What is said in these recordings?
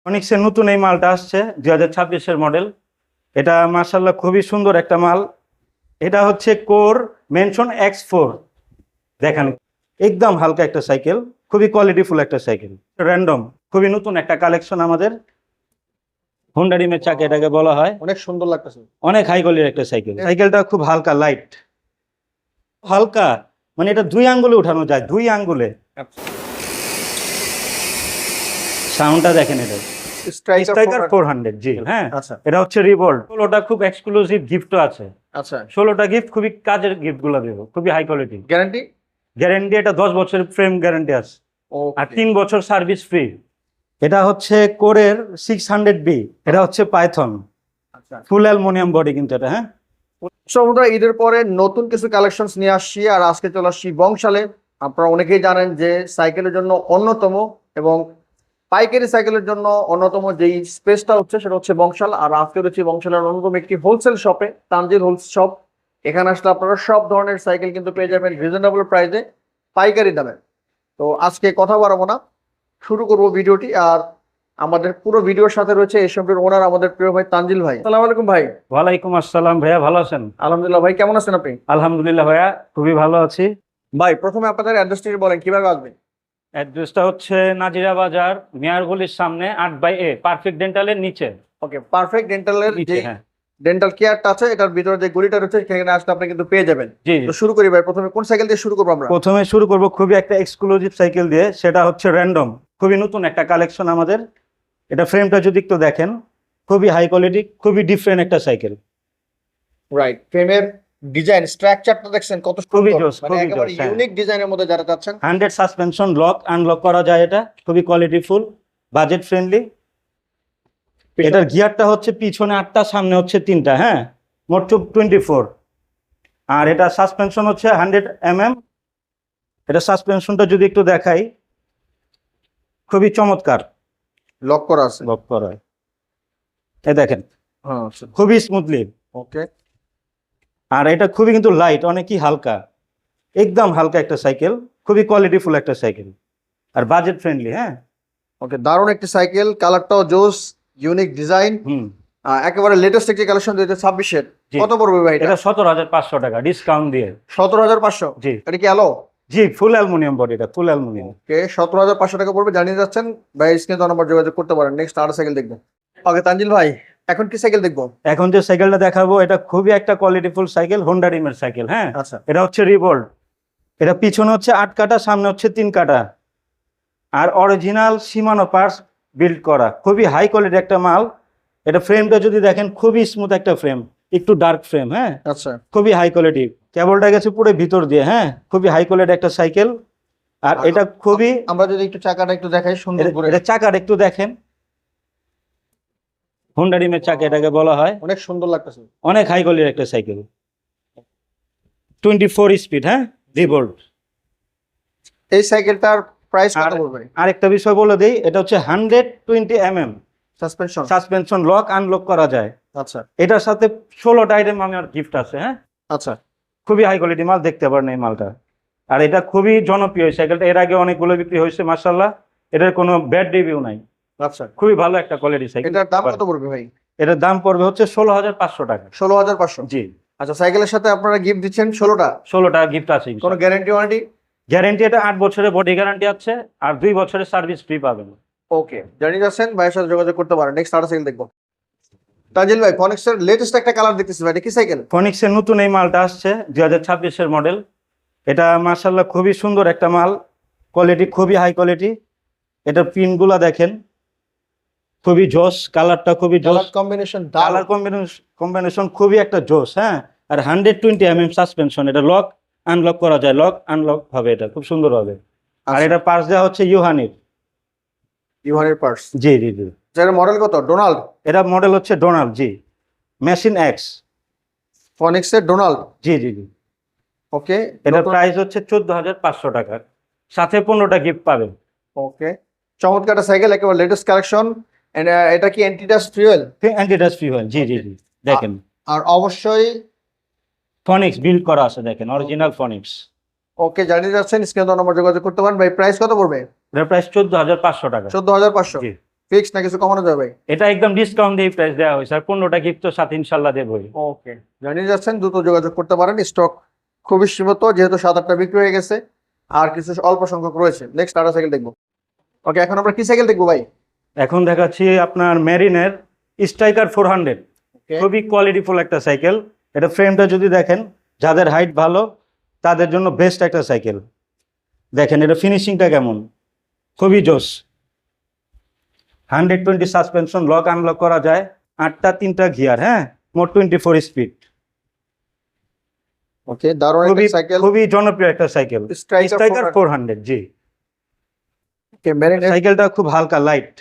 ফনিক্সের নতুন এই মালটা আসছে 2026-এর মডেল। এটা মাশাআল্লাহ খুবই সুন্দর একটা মাল। এটা হচ্ছে কোর মেনশন X4। দেখেন একদম হালকা একটা সাইকেল, খুবই কোয়ালিটিফুল একটা সাইকেল, র্যান্ডম, খুবই নতুন একটা কালেকশন আমাদের। হোন্ডা রিমের চাকা এটাকে বলা হয়। অনেক সুন্দর লাগতেছে। অনেক হাই কোয়ালিটির একটা সাইকেল। সাইকেলটা খুব হালকা, লাইট, হালকা, মানে এটা 2 আঙ্গুলে উঠানো যায়, 2 আঙ্গুলে। সাউন্ডটা দেখেন, এটা স্ট্রাইকার 400। জি হ্যাঁ, আচ্ছা এটা হচ্ছে রিভোল্ট। 16টা খুব এক্সক্লুসিভ গিফটও আছে। আচ্ছা 16টা গিফট খুবই কাজের গিফট গুলো দেবো, খুবই হাই কোয়ালিটি। গ্যারান্টি গ্যারান্টি এটা 10 বছরের ফ্রেম গ্যারান্টি আছে, আর 3 বছর সার্ভিস ফ্রি। এটা হচ্ছে কোরের 600B। এটা হচ্ছে পাইথন, আচ্ছা ফুল অ্যালুমিনিয়াম বডি কিন্তু এটা। হ্যাঁ, আমরা ঈদের পরে নতুন কিছু কালেকশনস নিয়ে আসছি, আর আজকে চলে আসছি বংশালে। আপনারা অনেকেই জানেন যে সাইকেলের জন্য অন্যতম এবং পাইকারি সাইকেলের জন্য অন্যতম যেই স্পেসটা হচ্ছে সেটা হচ্ছে বংশাল। আর আজকে রয়েছে বংশালের অন্যতম একটি হোলসেল শপে, তানজিল হোলসেল শপ। এখানে আসলে আপনারা সব ধরনের সাইকেল কিন্তু পেয়ে যাবেন রিজনেবল প্রাইসে, পাইকারি দামে। তো আজকে কথা বাড়াবো না, শুরু করব ভিডিওটি। আর আমাদের পুরো ভিডিওর সাথে রয়েছে এই শপের ওনার, আমাদের প্রিয় ভাই তানজিল ভাই। আসসালামু আলাইকুম ভাই। ওয়ালাইকুম আসসালাম ভাইয়া, ভালো আছেন? আলহামদুলিল্লাহ ভাই, কেমন আছেন আপনি? আলহামদুলিল্লাহ ভাইয়া, খুবই ভালো আছি। ভাই প্রথমে আপনাদের অ্যাড্রেসটি বলেন, কিভাবে আসবেন? অ্যাড্রেসটা হচ্ছে নাজিরা বাজার, মিয়ারগলির সামনে 8/A, পারফেক্ট ডেন্টালের নিচে। ওকে, পারফেক্ট ডেন্টালের নিচে, যে হ্যাঁ। ডেন্টাল কেয়ারটা আছে এটার ভিতরে যে গলিটা রয়েছে সেখানে আসলে আপনি কিন্তু পেয়ে যাবেন। জি জি। তো শুরু করি ভাই, প্রথমে কোন সাইকেল দিয়ে শুরু করবো আমরা? প্রথমে শুরু করব খুবই একটা এক্সক্লুসিভ সাইকেল দিয়ে, সেটা হচ্ছে র্যান্ডম, খুবই নতুন একটা কালেকশন আমাদের। এটা ফ্রেমটা যদি একটু দেখেন, খুবই হাই কোয়ালিটি, খুবই ডিফারেন্ট একটা সাইকেল। রাইট, ফ্রেমের ডিজাইন স্ট্রাকচারটা দেখছেন কত খুবই সুন্দর, জোস, মানে খুবই একেবারে জোস, হ্যাঁ। ইউনিক ডিজাইনের মধ্যে যারা চাচ্ছেন। 100 সাসপেনশন, লক আনলক করা যায়, এটা খুবই কোয়ালিটিফুল, বাজেট ফ্রেন্ডলি। এটার গিয়ারটা হচ্ছে পিছনে 8টা, সামনে হচ্ছে 3টা, হ্যাঁ, মোট 24। আর এটা সাসপেনশন হচ্ছে 100 mm। এটা সাসপেনশনটা যদি একটু দেখাই, খুবই চমৎকার, লক করা আছে। লক করা হয়, এই দেখেন, হ্যাঁ খুবই স্মুথলি। ওকে, আর এটা খুবই কিন্তু লাইট, অনেকই হালকা, একদম হালকা একটা সাইকেল, খুবই কোয়ালিটিফুল একটা সাইকেল, আর বাজেট ফ্রেন্ডলি। হ্যাঁ, ওকে, দারুণ একটি সাইকেল, কালারটাও জোস, ইউনিক ডিজাইন, হুম, একেবারে লেটেস্ট একটি কালেকশন 2026-এর। জি। কত পড়বে ভাই এটা? এটা 17,500 টাকা ডিসকাউন্ট দিয়ে। 17,500? জি এটা কি অ্যালো? জি, ফুল অ্যালুমিনিয়াম বডি, এটা ফুল অ্যালুমিনিয়াম। ওকে, 17,500 টাকা পড়বে, জানিয়ে যাচ্ছেন ভাই, স্ক্রিনে নাম্বার যোগাযোগ করতে পারেন। নেক্সট আর সাইকেল দেখবো। ওকে তানজিল ভাই, এখন কি সাইকেল দেখবো? এখন যে সাইকেলটা দেখাবো এটা খুবই একটা কোয়ালিটিফুল সাইকেল, হোন্ডা রিমের সাইকেল। হ্যাঁ, আচ্ছা এটা হচ্ছে রিভোল্ট। এটা পিছনে হচ্ছে 8 কাটা, সামনে হচ্ছে 3 কাটা, আর অরিজিনাল শিমানো পার্টস বিল্ড করা, খুবই হাই কোয়ালিটি একটা মাল। এটা ফ্রেমটা যদি দেখেন, খুবই স্মুথ একটা ফ্রেম, একটু ডার্ক ফ্রেম। হ্যাঁ, আচ্ছা, খুবই হাই কোয়ালিটি, কেবলটা গেছে পুরো ভিতর দিয়ে। হ্যাঁ, খুবই হাই কোয়ালিটি একটা সাইকেল। আর এটা খুবই, আমরা যদি একটু চাকাটা একটু দেখাই সুন্দর করে। এটা চাকার একটু দেখেন, হোন্ডা রিমের চাকা এটাকে বলা হয়। অনেক সুন্দর লাগতেছে। অনেক হাই কোয়ালিটির একটা সাইকেল, 24 স্পিড। হ্যাঁ, রিভোল্ট। এই সাইকেলটার প্রাইস কত পড়বে? আরেকটা বিষয় বলে দেই, এটা হচ্ছে 120 mm suspension? Suspension, lock unlock করা যায়। আচ্ছা এটার সাথে 16টা আইটেম আমার গিফট আছে। হ্যাঁ, আচ্ছা, খুবই হাই কোয়ালিটি মাল, দেখতে পারেন এই মালটা। আর এটা খুবই জনপ্রিয় এই সাইকেলটা, এর আগে অনেকগুলো বিক্রি হয়েছে মাশাআল্লাহ, এটার কোনো ব্যাড রিভিউ নাই, আচ্ছা। খুবই ভালো একটা কোয়ালিটি সাইকেল। এটার দাম কত পড়বে ভাই? এটার দাম পড়বে হচ্ছে 16,500 টাকা। 16,500? জি, আচ্ছা, সাইকেলের সাথে আপনারা গিফট দিচ্ছেন 16টা? 16টা গিফট আছে। কোনো গ্যারান্টি ওয়ারেন্টি? গ্যারান্টি এটা 8 বছরের বডি গ্যারান্টি আছে, আর 2 বছরের সার্ভিস ফ্রি পাবেন। ওকে, জানিয়ে যাচ্ছেন, ভাইয়ের সাথে যোগাযোগ করতে পারেন। নেক্সট আর সাইকেল দেখবো। তানজিল ভাই, ফনিক্সের লেটেস্ট একটা কালার দেখতেছি ভাই, এটা কি সাইকেল? ফনিক্সের নতুন এই মালটা আসছে 2026-এর মডেল। এটা মাশাআল্লাহ খুবই সুন্দর একটা মাল, কোয়ালিটি খুবই হাই কোয়ালিটি। এটার পিনগুলা দেখেন, খুবই জোস, কালারটা খুবই জোস, কালার কম্বিনেশন, কালার কম্বিনেশন খুবই একটা জোস। হ্যাঁ, আর 120 mm সাসপেনশন, এটা লক আনলক করা যায়, লক আনলক হবে, এটা খুব সুন্দর হবে। আর এটা পার্টস দেওয়া হচ্ছে ইউহানির। ইভানের পার্টস? জি জি জি। যার মডেল কত? ডোনাল্ড? এটা মডেল হচ্ছে ডোনাল্ড। জি, মেশিন এক্স। ফনিক্সের ডোনাল্ড? জি জি জি। ওকে, এটার প্রাইস হচ্ছে 14,500 টাকা, সাথে 15টা গিফট পাবেন। ওকে, চমৎকার একটা সাইকেল, একেবারে লেটেস্ট কালেকশন। এটা কি অ্যান্টিডাস্ট ফুয়েল? অ্যান্টিডাস্ট ফিউয়েল। জি জি জি, দেখেন আর অবশ্যই ফনিক্স বিল্ড করা আছে, দেখেন অরিজিনাল ফনিক্স। ওকে, জানিয়ে যাচ্ছেন, স্ক্রিনে নম্বর যোগাযোগ করতে পারেন। ভাই প্রাইস কত পড়বে? এটার প্রাইস 14,500 টাকা। 14,500? জি। ফিক্স না কিছু কমানো যাবে ভাই? এটা একদম ডিসকাউন্ট দিয়ে প্রাইস দেওয়া হয়েছে, আর 15টা গিফট তো সাথে ইনশাল্লাহ দেবই। ওকে, জানিয়ে যাচ্ছেন দ্রুত যোগাযোগ করতে পারেন, স্টক খুবই সীমিত, যেহেতু 7-8টা বিক্রি হয়ে গেছে আর কিছু অল্প সংখ্যক রয়েছে। নেক্সট টাটা সাইকেল দেখবো। ওকে, এখন আমরা কি সাইকেল দেখবো ভাই? এখন দেখাচ্ছি আপনার মেরিনের স্ট্রাইকার 400, Okay. খুবই কোয়ালিটিফুল একটা সাইকেল। এটা ফ্রেমটা যদি দেখেন, যাদের হাইট ভালো তাদের জন্য বেস্ট একটা সাইকেল। দেখেন এটা ফিনিশিংটা কেমন, খুবই জোস। 120 সাসপেনশন, লক আনলক করা যায়, 8টা 3টা গিয়ার, হ্যাঁ, মোট 24 স্পিড। ওকে, দারুণ খুবই একটা সাইকেল, খুবই জনপ্রিয় একটা সাইকেল, স্ট্রাইকার স্ট্রাইকার 400। জি, ওকে, মেরিনের সাইকেলটা খুব হালকা লাইট,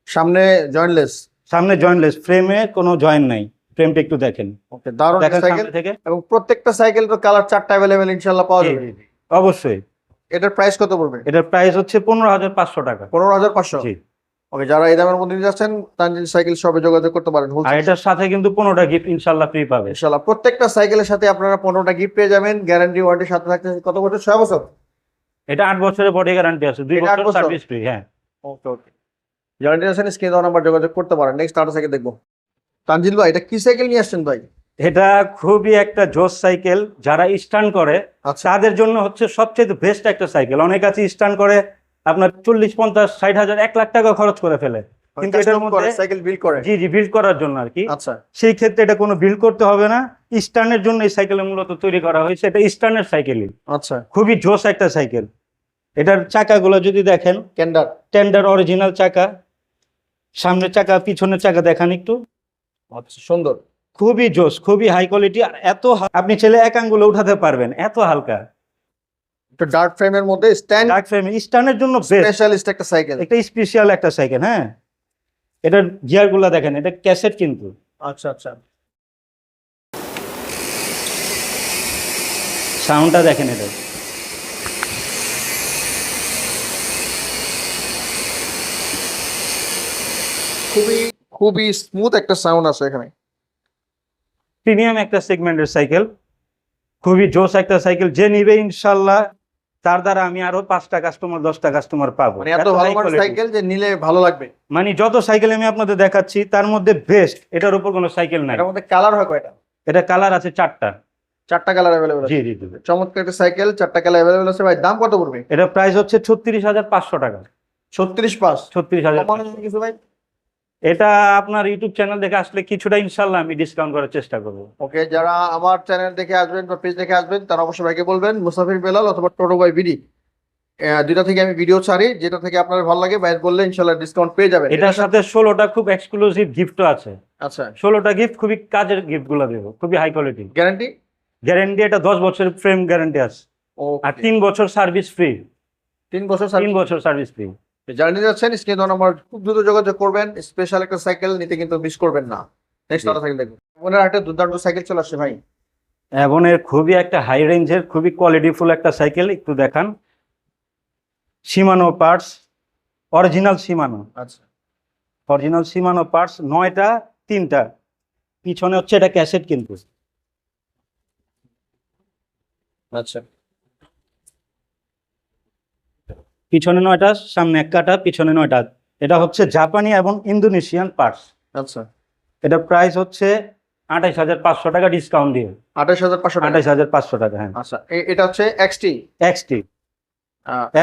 সামনে জয়েন্টলেস। সামনে জয়েন্টলেস, ফ্রেমে কোনো জয়েন্ট নাই, ফ্রেমটা একটু দেখেন। ওকে, দারুণ দেখেন সাইকেল সামনে থেকে। এবং প্রত্যেকটা সাইকেল তো কালার 4টা अवेलेबल ইনশাআল্লাহ পাওয়া জি, যাবে। জি, জি, অবশ্যই। এটার প্রাইস কত পড়বে? এটার প্রাইস হচ্ছে 15,500 টাকা। 15,500। জি, ওকে, যারা এই দামের মধ্যে নিতে যাচ্ছেন তানজিল সাইকেল শপে যোগাযোগ করতে পারেন। আর এটার সাথে কিন্তু 15টা গিফট ইনশাল্লাহ ফ্রি পাবে। ইনশাআল্লাহ প্রত্যেকটা সাইকেলের সাথে আপনারা 15টা গিফট পেয়ে যাবেন, গ্যারান্টি ওয়ারেন্টির সাথে থাকতে কত বছর? 6 বছর। এটা 8 বছরের বডি গ্যারান্টি আছে, 2 এটা 8 বছর বছর? Service free. হ্যাঁ, ওকে ওকে, গ্যারান্টি আছে, স্ক্রিনে দেওয়া নাম্বার যোগাযোগ করতে পারেন। নেক্সট টাটা সাইকেল দেখবো। তানজিল ভাই, এটা কি সাইকেল নিয়ে আসছেন ভাই? এটা খুবই একটা জোস সাইকেল। যারা স্টান্ট করে আচ্ছা, তাদের জন্য হচ্ছে সবচেয়ে বেস্ট একটা সাইকেল। অনেক আছে স্টান্ট করে আপনার 40, 50, 60 হাজার, 1 লাখ টাকা খরচ করে ফেলে, কিন্তু এটার মধ্যে সাইকেল বিল্ড করে। জি জি বিল্ড করার জন্য আর কি। আচ্ছা সেই ক্ষেত্রে এটা কোনো বিল্ড করতে হবে না, স্টানের জন্য এই সাইকেল মূলত তৈরি করা হয়েছে। এটা স্টানের সাইকেলই, আচ্ছা, খুবই জোস একটা সাইকেল। এটার চাকাগুলো যদি দেখেন, টেন্ডার। টেন্ডার অরিজিনাল চাকা, সামনের চাকা পিছনের চাকা দেখান একটু, আচ্ছা, সুন্দর। খুবই জোস, খুবই হাই কোয়ালিটি। আর এত আপনি ছেলে এক আঙ্গুলে উঠাতে পারবেন, এত হালকা। একটু ডার্ক ফ্রেমের মধ্যে স্ট্যান্ড, ডার্ক ফ্রেম, স্টানের জন্য বেস্ট, স্পেশালিস্ট একটা সাইকেল। একটা স্পেশাল একটা সাইকেল। হ্যাঁ, এটার গিয়ার গুলা দেখেন, এটা ক্যাসেট কিন্তু। আচ্ছা আচ্ছা, সাউন্ডটা দেখেন এটা। খুবই খুবই স্মুথ একটা সাউন্ড আছে এখানে। প্রিমিয়াম একটা সেগমেন্টের সাইকেল, খুবই জোস একটা সাইকেল। যে নিবে ইনশাল্লাহ তার দ্বারা আমি আরো 5টা কাস্টমার 10টা কাস্টমার পাবো। মানে এত ভালো মানের সাইকেল যে নিলে ভালো লাগবে। মানে যত সাইকেল আমি আপনাদের দেখাচ্ছি তার মধ্যে বেস্ট, এটার উপর কোনো সাইকেল নাই। এটার মধ্যে কালার হয় কয়টা? এটা কালার আছে 4টা। 4টা কালার अवेलेबल আছে। জি জি জি। চমৎকার একটা সাইকেল, 4টা কালার अवेलेबल আছে। ভাই দাম কত পড়বে? এটা প্রাইস হচ্ছে 36,500 টাকা। 36,500। 36,000। কমানো যাবে কিছু ভাই? এটা আপনার ইউটিউব চ্যানেল দেখে আসলে কিছুটা ইনশাল্লাহ আমি ডিসকাউন্ট করার চেষ্টা করবো। ওকে, যারা আমার চ্যানেল দেখে আসবেন বা পেজ দেখে আসবেন তারা অবশ্যই ভাইকে বলবেন মুসাফির বেলাল অথবা টোটো বাই বিডি, দুইটা থেকে আমি ভিডিও ছাড়ি, যেটা থেকে আপনার ভালো লাগে ভাই বললে ইনশাআল্লাহ ডিসকাউন্ট পেয়ে যাবেন। এটার সাথে 16টা খুব এক্সক্লুসিভ গিফটও আছে। আচ্ছা, 16টা গিফট, খুবই কাজের গিফট গুলো দেবো, খুবই হাই কোয়ালিটি। গ্যারান্টি? গ্যারান্টি এটা 10 বছরের ফ্রেম গ্যারান্টি আছে, আর 3 বছর সার্ভিস ফ্রি। 3 বছর 3 বছর সার্ভিস ফ্রি। যারা নিতে যাচ্ছেন স্ক্রিনে দেওয়া নাম্বার খুব দ্রুত যোগাযোগ করবেন। স্পেশাল একটা সাইকেল নিতে কিন্তু মিস করবেন না। নেক্সট জি। আরো সাইকেল দেখুন। মনে একটা দুর্দান্ত সাইকেল চলে আসছে ভাই। এর খুবই একটা হাই রেঞ্জের, খুবই কোয়ালিটিফুল একটা সাইকেল, একটু দেখান। শিমানো পার্টস, অরিজিনাল শিমানো, আচ্ছা, অরিজিনাল শিমানো পার্টস, 9টা 3টা। পিছনে হচ্ছে এটা ক্যাসেট কিন্তু। আচ্ছা, পিছনে 9টা, সামনে 1 কাটা, পিছনে 9টা। এটা হচ্ছে জাপানি এবং ইন্দোনেশিয়ান পার্টস। আচ্ছা, এটার প্রাইস হচ্ছে 28,500 টাকা ডিসকাউন্ট দিয়ে। 28,500 টাকা। 28,500 টাকা, হ্যাঁ। আচ্ছা, এটা হচ্ছে এক্সটি এক্সটি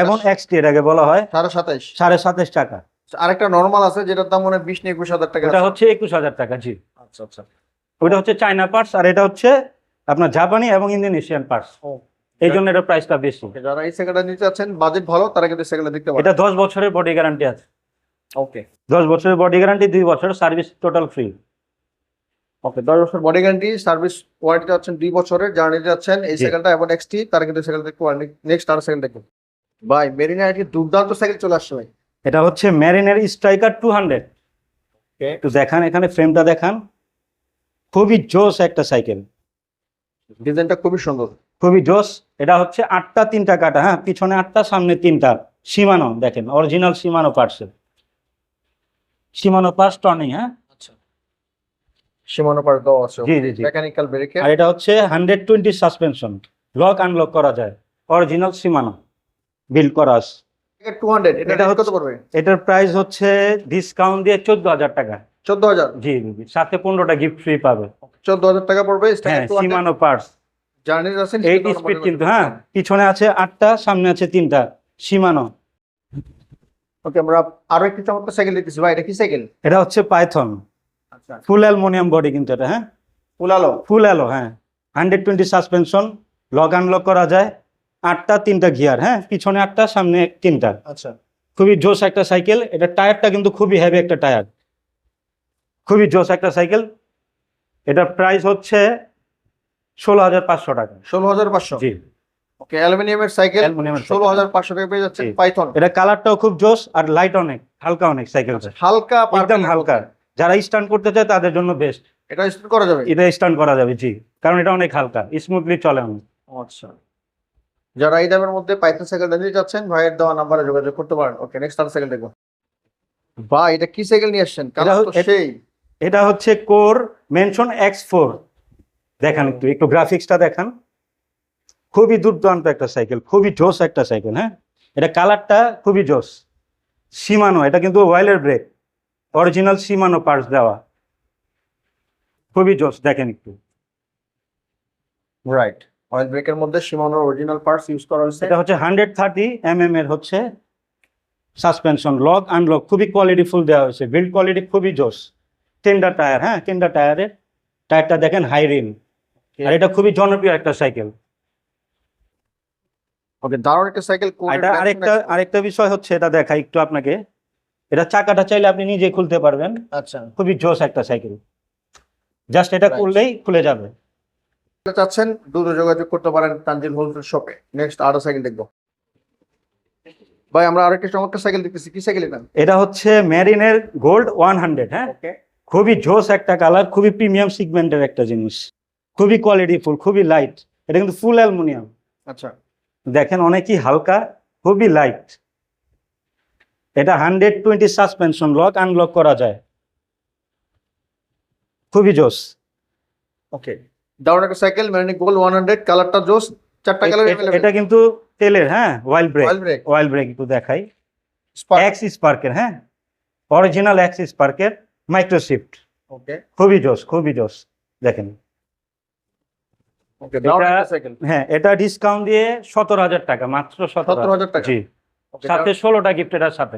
এবং এক্সটি এটাকে বলা হয় 27,500। 27,500 টাকা। আরেকটা নরমাল আছে যেটার দাম মনে হয় 20-21,000 টাকা। এটা হচ্ছে 21,000 টাকা। জি, আচ্ছা আচ্ছা, ওটা হচ্ছে চায়না পার্টস, আর এটা হচ্ছে আপনার জাপানি এবং ইন্দোনেশিয়ান পার্টস। এই জন্য এটার প্রাইসটা বেশি। যারা এই সাইকেলটা নিতে চাচ্ছেন বাজেট ভালো তারা কিন্তু সাইকেলটা দেখতে পারেন। এটা 10 বছরের বডি গ্যারান্টি আছে। ওকে 10 বছরের বডি গ্যারান্টি, 2 বছর সার্ভিস টোটাল ফ্রি। ওকে, 10 বছর বডি গ্যারান্টি, সার্ভিস ওয়ারেন্টি যাচ্ছেন 2 বছরের। যারা নিতে যাচ্ছেন এই জি। সাইকেলটা এবং এক্সটি তারা কিন্তু সাইকেল দেখতে পারেন। নেক্সট আর সাইকেল দেখুন ভাই, মেরিনা একটি দুর্দান্ত সাইকেল চলে আসছে ভাই। এটা হচ্ছে মেরিনের স্ট্রাইকার 200। ওকে, একটু দেখান, এখানে ফ্রেমটা দেখান, খুবই জোস একটা সাইকেল, ডিজাইনটা খুবই সুন্দর। খুবই জোস। এটা হচ্ছে 8টা 3টা কাটা, হ্যাঁ, পিছনে 8টা সামনে 3টা। শিমানো দেখেন, অরিজিনাল শিমানো পার্টসের, শিমানো পার্টস টর্নিং। হ্যাঁ, আচ্ছা, সীমানো পার দেওয়া আছে। জি জি জি। মেকানিক্যাল ব্রেকে। আর এটা হচ্ছে 120 সাসপেনশন, লক আনলক করা যায়, অরিজিনাল শিমানো বিল্ড করা আছে। 200 এটা এটা কত হচ্ছে- পড়বে? এটার প্রাইস হচ্ছে ডিসকাউন্ট দিয়ে 14,000 টাকা। 14,000। জি জি জি, সাথে 15টা গিফট ফ্রি পাবে। 14,000 টাকা পড়বে। হ্যাঁ, সিমানো পার্টস, জার্নির আছেন 8 স্পিড কিন্তু, হ্যাঁ, পিছনে আছে 8টা, সামনে আছে 3টা, সীমানো। ওকে, আমরা আরো একটি চমৎকার সাইকেল দেখতেছি ভাই, এটা কি সাইকেল? এটা হচ্ছে পাইথন, আচ্ছা, ফুল অ্যালুমিনিয়াম বডি কিন্তু এটা, হ্যাঁ, ফুল আলো। ফুল অ্যালো, হ্যাঁ, 120 সাসপেনশন, লক আনলক করা যায়, 8টা 3টা গিয়ার, হ্যাঁ, পিছনে 8টা, সামনে 3টা। আচ্ছা, খুবই জোস একটা সাইকেল। এটা টায়ারটা কিন্তু খুবই হেভি একটা টায়ার, খুবই জোস একটা সাইকেল। এটার প্রাইস হচ্ছে 16,500 টাকা। 16,500। জি, ওকে, অ্যালুমিনিয়ামের সাইকেল অ্যালুমিনিয়ামের সাইকেল। 16,500 টাকা পেয়ে যাচ্ছেন জি। পাইথন। এটা কালারটাও খুব জোস আর লাইট অনেক, হালকা অনেক সাইকেলটা, হালকা একদম purple-এর হালকা। মধ্যে। যারা স্টান্ট করতে চায় তাদের জন্য বেস্ট। এটা স্টার্ট করা যাবে? এটা স্টান্ট করা যাবে, জি, কারণ এটা অনেক হালকা, স্মুথলি চলে অনেক। আচ্ছা, যারা এই দামের মধ্যে পাইথন সাইকেল নিতে যাচ্ছেন ভাইয়ের দেওয়া নাম্বারে যোগাযোগ করতে পারেন। ওকে, নেক্সট আর সাইকেল দেখবো। ভাই এটা কি সাইকেল নিয়ে আসছেন? কালার তো সেই। এটা হচ্ছে কোর মেনশন X4। দেখান একটু, একটু গ্রাফিক্সটা দেখান। খুবই দুর্দান্ত একটা সাইকেল, খুবই জোস একটা সাইকেল, হ্যাঁ। এটা কালারটা খুবই জোস। সীমানো, এটা কিন্তু ওয়াইলের ব্রেক, অরিজিনাল সীমানো পার্টস দেওয়া, খুবই জোস, দেখেন একটু। রাইট, অয়েল ব্রেকের মধ্যে শিমানোর অরিজিনাল পার্টস ইউজ করা হয়েছে। এটা হচ্ছে 130 এর হচ্ছে সাসপেনশন, লক আনলক খুবই কোয়ালিটিফুল দেওয়া হয়েছে, বিল্ড কোয়ালিটি খুবই জোস। টেন্ডার টায়ার, হ্যাঁ, টেন্ডার টায়ারের টায়ারটা দেখেন, হাই রিম। আর এটা খুবই জনপ্রিয় একটা সাইকেল। ওকে, দারুণ একটা সাইকেল। এটা আরেকটা বিষয় হচ্ছে, এটা দেখাই একটু আপনাকে। এটা চাকাটা চাইলে আপনি নিজে খুলতে পারবেন, আচ্ছা, খুবই জোস একটা সাইকেল। জাস্ট এটা Right. করলেই খুলে যাবে। চাচ্ছেন দ্রুত যোগাযোগ করতে পারেন তানজিল হোলসেল শপে। নেক্সট আরো সাইকেল দেখবো। ভাই আমরা আরেকটা চমৎকার সাইকেল দেখতেছি, কি সাইকেল এটা? এটা হচ্ছে মেরিনের গোল্ড 100, হ্যাঁ, ওকে, খুবই জোস একটা কালার, খুবই প্রিমিয়াম সিগমেন্টের একটা জিনিস, খুবই কোয়ালিটিফুল, খুবই লাইট। এটা কিন্তু ফুল অ্যালুমিনিয়াম, আচ্ছা, দেখেন অনেকই হালকা, খুবই লাইট। এটা 120 সাসপেনশন, লক আনলক করা যায়, খুবই জোস। ওকে, দারুণ একটা সাইকেল, মেরিন গোল্ড 100, কালারটা জোস, চারটা কালার এটা কিন্তু তেলের, হ্যাঁ, oil brake. Oil brake, oil brake একটু দেখাই, স্পার্ক। এক্স স্পার্কের, হ্যাঁ, অরিজিনাল এক্স স্পার্কের মাইক্রো শিফট, ওকে, খুবই জোস, খুবই জোস, দেখেন। ওকে, দারুণ এটা- একটা সাইকেল। হ্যাঁ, এটা ডিসকাউন্ট দিয়ে 17,000 টাকা, মাত্র 17,000 টাকা। জি, ওকে, সাথে 16টা গিফট এটার সাথে।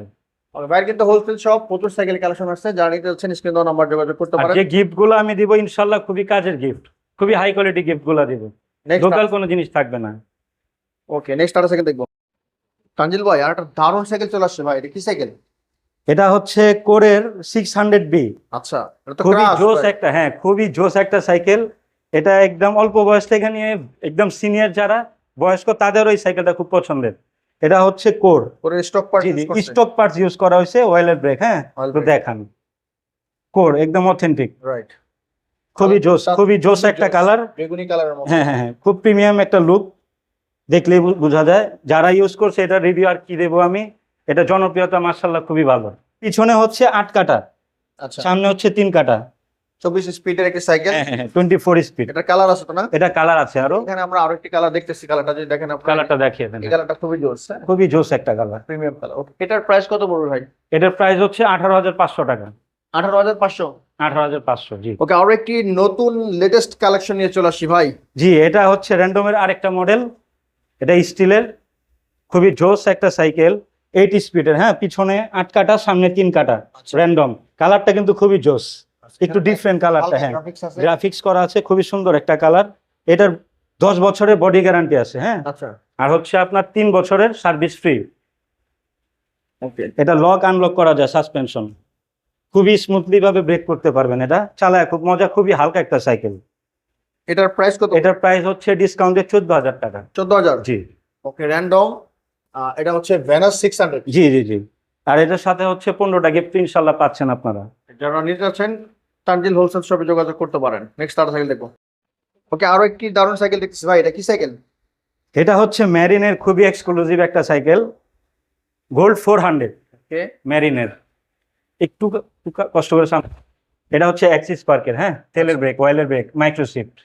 ওকে, ভাইয়ের কিন্তু হোলসেল শপ, প্রচুর সাইকেল কালেকশন আছে, যারা নিতে যাচ্ছেন স্ক্রিন দেওয়া নাম্বার যোগাযোগ করতে আর পারেন। যে গিফট গুলো আমি দিব ইনশাল্লাহ খুবই কাজের গিফট, খুবই হাই কোয়ালিটি গিফট গুলো দিব, নেক্সট, লোকাল কোনো জিনিস থাকবে না। ওকে, নেক্সট আরো সাইকেল দেখবো। তানজিল ভাই আর একটা দারুণ সাইকেল চলে আসছে ভাই, এটা কি সাইকেল? এটা হচ্ছে কোরের 600B, আচ্ছা, এটা তো খুবই ক্রাশ জোস ভাই। একটা, হ্যাঁ, খুবই জোস একটা সাইকেল। এটা একদম অল্প বয়স থেকে নিয়ে একদম সিনিয়র যারা বয়স্ক তাদের ওই সাইকেলটা খুব পছন্দের। এটা হচ্ছে কোর, পুরো স্টক পার্ট জি ইউজ জি, করছে। স্টক পার্টস ইউজ করা হয়েছে, অয়েলের ব্রেক, হ্যাঁ, Oil তো brake। দেখান। কোর একদম অথেন্টিক, রাইট, খুবই জোস, খুবই জোস একটা কালার। বেগুনি কালারের মধ্যে। হ্যাঁ হ্যাঁ হ্যাঁ, খুব প্রিমিয়াম একটা লুক, দেখলেই বোঝা যায়। যারা ইউজ করছে এটা রিভিউ আর কি দেবো আমি, এটা জনপ্রিয়তা মাশাআল্লাহ খুবই ভালো। পিছনে হচ্ছে 8 কাটা, আচ্ছা, সামনে হচ্ছে 3 কাটা, 24 স্পিডের একটি সাইকেল। হ্যাঁ হ্যাঁ 24 স্পিড। এটা কালার আছে তো না? এটা কালার আছে আরো, এখানে আমরা আরো একটি কালার দেখতেছি, কালারটা যদি দেখেন আপনারা, কালারটা দেখিয়ে দেন। এই কালারটা খুবই জোস, হ্যাঁ, খুবই জোস একটা কালার। Premium colour. ওকে, এটার প্রাইস কত পড়বে ভাই? এটার প্রাইস হচ্ছে 18,500 টাকা। 18,500। 18,500, জি ওকে, আরো একটি নতুন লেটেস্ট কালেকশন নিয়ে চলে আসি ভাই। জি। এটা হচ্ছে র্যান্ডমের আরেকটা মডেল, এটা স্টিলের, খুবই জোস একটা সাইকেল, 8 স্পিডের, হ্যাঁ, পিছনে 8 কাটা, সামনে 3 কাটা, র্যান্ডম। কালারটা কিন্তু খুবই জোস, একটু ডিফারেন্ট কালারটা, হ্যাঁ, গ্রাফিক্স আছে। গ্রাফিক্স করা আছে, খুবই সুন্দর একটা কালার। এটার 10 বছরের বডি গ্যারান্টি আছে, হ্যাঁ, আচ্ছা, আর হচ্ছে আপনার 3 বছরের সার্ভিস ফ্রি। ওকে, এটা লক আনলক করা যায়, সাসপেনশন, খুবই স্মুথলি ভাবে ব্রেক করতে পারবেন, এটা চালায় খুব মজা, খুবই হালকা একটা সাইকেল। এটার প্রাইস কত? এটার প্রাইস হচ্ছে ডিসকাউন্টে 14,000 টাকা। 14,000। জি ওকে, র্যান্ডম, এটা হচ্ছে ভেনাস 600। জি জি জি। আর এটার সাথে হচ্ছে 15টা গিফট ইনশাল্লাহ পাচ্ছেন আপনারা। যারা নিতে যাচ্ছেন তানজিল হোলসেল শপে যোগাযোগ করতে পারেন। নেক্সট আরো সাইকেল দেখবো। ওকে, আরো একটি দারুণ সাইকেল দেখতেছি ভাই, এটা কি সাইকেল? এটা হচ্ছে ম্যারিনের খুবই এক্সক্লুসিভ একটা সাইকেল, গোল্ড 400, ওকে, ম্যারিনের। একটু কষ্ট করে সামনে। এটা হচ্ছে অ্যাক্সিস পার্কের, হ্যাঁ, তেলের ব্রেক, অয়েলের ব্রেক, মাইক্রো শিফট,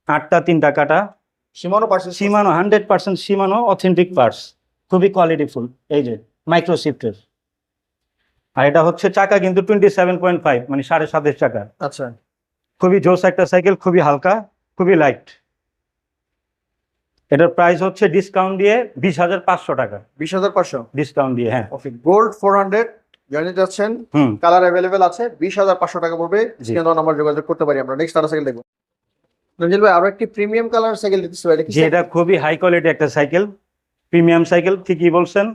8টা 3টা কাটা, শিমানো পার্সেস। সীমানো 100% সীমানো অথেন্টিক পার্টস, খুবই কোয়ালিটিফুল, এই যে মাইক্রো শিফটের। আর এটা হচ্ছে চাকা কিন্তু 27.5 মানে 7.5 চাকা। আচ্ছা, খুবই জোস একটা সাইকেল, খুবই হালকা, খুবই লাইট। এটার প্রাইস হচ্ছে ডিসকাউন্ট দিয়ে 20,500 টাকা, 20,500। ডিসকাউন্ট দিয়ে, হ্যাঁ। ওকে, গোল্ড 400 জানিয়ে যাচ্ছেন, হুম, কালার অ্যাভেলেবেল আছে, 20,500 টাকা পড়বে। জি। স্ক্রিনে দেওয়া নাম্বার যোগাযোগ করতে পারি আমরা। নেক্সট আরেকটা সাইকেল দেখবো। রঞ্জিত ভাই, আরো একটি প্রিমিয়াম কালার সাইকেল দিতেছে ভাই, এটা কি? যে এটা খুবই হাই কোয়ালিটি একটা সাইকেল, প্রিমিয়াম সাইকেল, ঠিকই বলছেন।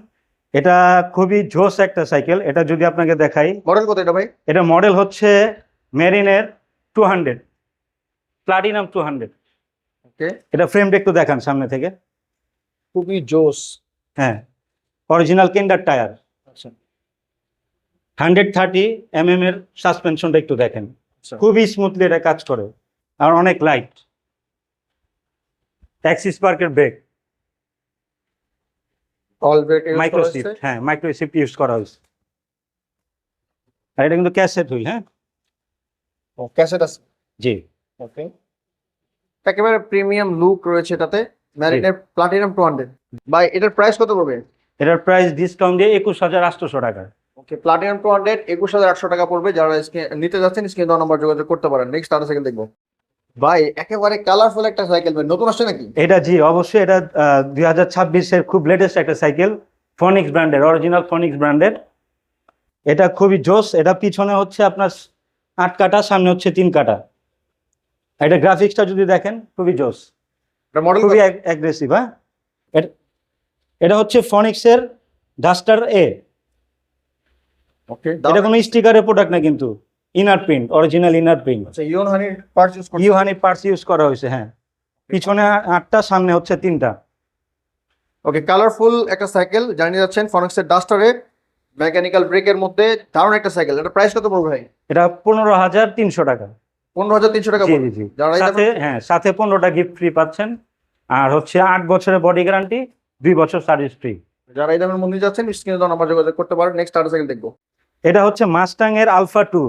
এটা খুবই জোস একটা সাইকেল। এটা যদি আপনাকে দেখাই, মডেল কত এটা ভাই? এটা মডেল হচ্ছে মেরিনের 200, প্লাটিনাম 200। ওকে, এটা ফ্রেমটা একটু দেখান সামনে থেকে। খুবই জোস। হ্যাঁ, অরিজিনাল কিন্ডার টায়ার, আচ্ছা 130 এর সাসপেনশনটা একটু দেখেন, আচ্ছা, খুবই স্মুথলি এটা কাজ করে, আর অনেক লাইট। অ্যাক্সিস পার্কের brake, all brake use micro করা শিফট, হয়েছে। হ্যাঁ মাইক্রো শিফট ইউজ করা হয়েছে। আর এটা কিন্তু ক্যাসেট হুইল, হ্যাঁ। ও ক্যাসেট আছে। জি, ওকে, একেবারে প্রিমিয়াম লুক রয়েছে এটাতে। ম্যারিনের প্লাটিনাম 200। ভাই এটার প্রাইস কত পড়বে? এটার প্রাইস ডিসকাউন্ট দিয়ে 21,800 টাকা। ওকে, প্লাটিনাম 200 21,800 টাকা পড়বে। যারা নিতে যাচ্ছেন স্ক্রিনে দেওয়া নাম্বার যোগাযোগ করতে পারেন। নেক্সট আরেকটা সাইকেল দেখবো। ভাই একেবারে কালারফুল একটা সাইকেল, ভাই নতুন আসছে নাকি? এটা জি অবশ্যই, এটা 2026-এর খুব লেটেস্ট একটা সাইকেল, ফনিক্স ব্র্যান্ডের, অরিজিনাল ফনিক্স ব্র্যান্ডের। এটা খুবই জোস। এটা পিছনে হচ্ছে আপনার 8 কাটা, সামনে হচ্ছে 3 কাটা। এটা গ্রাফিক্সটা যদি দেখেন খুবই জোস, এটা মডেল খুবই অ্যাগ্রেসিভ। হ্যাঁ, এটা হচ্ছে ফনিক্সের ডাস্টার এ। ওকে, এটা কোনো স্টিকারের প্রোডাক্ট না, কিন্তু inner print, original inner print, আচ্ছা ইউন হানি পার্টস ইউজ করছে। ইউহানি পার্টস ইউজ করা হয়েছে। হ্যাঁ, পিছনে 8টা, সামনে হচ্ছে 3টা। ওকে, কালারফুল একটা সাইকেল জানিয়ে যাচ্ছেন ফনিক্সের ডাস্টারে, মেকানিক্যাল ব্রেকের মধ্যে। দারুণ একটা সাইকেল। এটা প্রাইস কত পড়বে ভাই? এটা 15,300 টাকা। 15,300 টাকা জি পড়বে। জি জি, যারা এটা সাথে হ্যাঁ সাথে 15টা গিফট ফ্রি পাচ্ছেন। আর হচ্ছে 8 বছরের বডি গ্যারান্টি, 2 বছর সার্ভিস ফ্রি। যারা এই দামের মধ্যে যাচ্ছেন স্ক্রিনে দেওয়া নাম্বার যোগাযোগ করতে পারেন। নেক্সট আরেকটা সাইকেল দেখবো। এটা হচ্ছে মাস্টাং এর আলফা 2,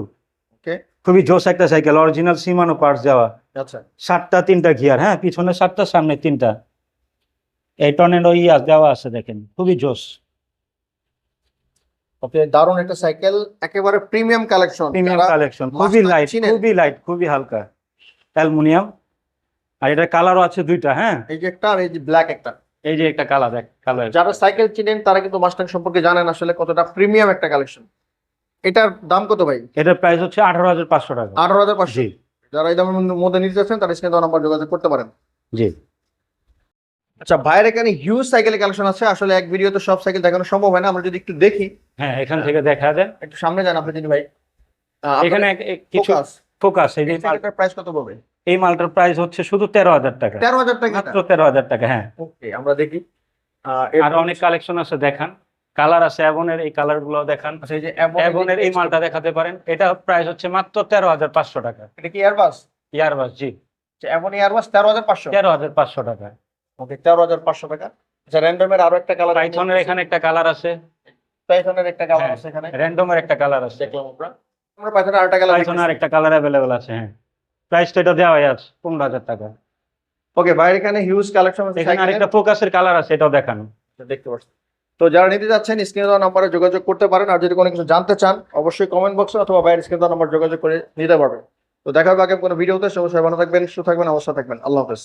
ওকে, খুবই জোস একটা সাইকেল, অরিজিনাল সিমানো পার্টস দেওয়া, আচ্ছা 7টা 3টা গিয়ার, হ্যাঁ পিছনে 7টা, সামনে 3টা। এই টর্নেডো দেওয়া আছে, দেখেন খুবই জোস। ওকে, দারুণ একটা সাইকেল, একেবারে প্রিমিয়াম কালেকশন। প্রিমিয়াম কালেকশন, খুবই Mustang লাইট, চিনেন? খুবই লাইট, খুবই হালকা, অ্যালুমিনিয়াম। আর এটা কালারও আছে 2টা। হ্যাঁ, এই যে একটা আর এই যে ব্ল্যাক একটা। এই যে একটা কালার, দেখ কালার। যারা সাইকেল চিনেন তারা কিন্তু মাস্টাং সম্পর্কে জানেন আসলে কতটা প্রিমিয়াম একটা কালেকশন। এটার দাম কত ভাই? এটার প্রাইস হচ্ছে 18,500 টাকা। 18,500। জি যারা এই দামের মধ্যে নিতে চাচ্ছেন তারা স্ক্রিনে দেওয়া নাম্বার যোগাযোগ করতে পারেন। জি। আচ্ছা, ভাইয়ের এখানে হিউজ সাইকেলের কালেকশন আছে। আসলে এক ভিডিওতে সব সাইকেল দেখানো সম্ভব হয় না। আমরা যদি একটু দেখি, হ্যাঁ, এখান থেকে দেখা দেন। একটু সামনে যান আপনি যদি ভাই। এখানে কিছু ফোকাস, এই যে এই সাইকেলটার প্রাইস কত পড়বে? এই মালটার প্রাইস হচ্ছে শুধু 13,000 টাকা, 13,000 টাকা। মাত্র 13,000 টাকা। হ্যাঁ, ওকে, আমরা দেখি। আর অনেক কালেকশন আছে, দেখান। কালার আছে অ্যাভনের, এই কালার গুলো দেখান। আচ্ছা, এই যে অ্যাভনের এই মালটা দেখাতে পারেন। এটা প্রাইস হচ্ছে মাত্র 13,500 টাকা। এটা কি এয়ারবাস? ইয়ারবাস, জি, এমন এয়ারবাস 13,500। 13,500 টাকা। ওকে, 13,500 টাকা। আচ্ছা, র্যান্ডমের আরো একটা কালার, পাইথনের এখানে একটা কালার আছে, পাইথনের একটা কালার হ্যাঁ, আছে এখানে র্যান্ডমের একটা কালার আছে, দেখলাম আমরা পাইথনের আরেকটা কালার পাইথনের একটা কালার অ্যাভেলেবেল আছে। হ্যাঁ, প্রাইসটা এটা দেওয়া আছে 15,000 টাকা। ওকে, বাইরে এখানে হিউজ কালেকশন আছে এখানে আরেকটা ফোকাসের কালার আছে, এটাও দেখানো। দেখতে পাচ্ছেন। তো যারা নিতে যাচ্ছেন স্ক্রিনে দেওয়া নম্বরে যোগাযোগ করতে পারেন। আর যদি কোনো কিছু জানতে চান অবশ্যই কমেন্ট বক্সে অথবা বাইরের স্ক্রিনে দেওয়া নম্বর যোগাযোগ করে নিতে পারবেন। তো দেখা হবে আগে কোনো ভিডিওতে। সবাই ভালো থাকবেন, সুস্থ থাকবেন, অবশ্যই থাকবেন। আল্লাহ হাফেজ।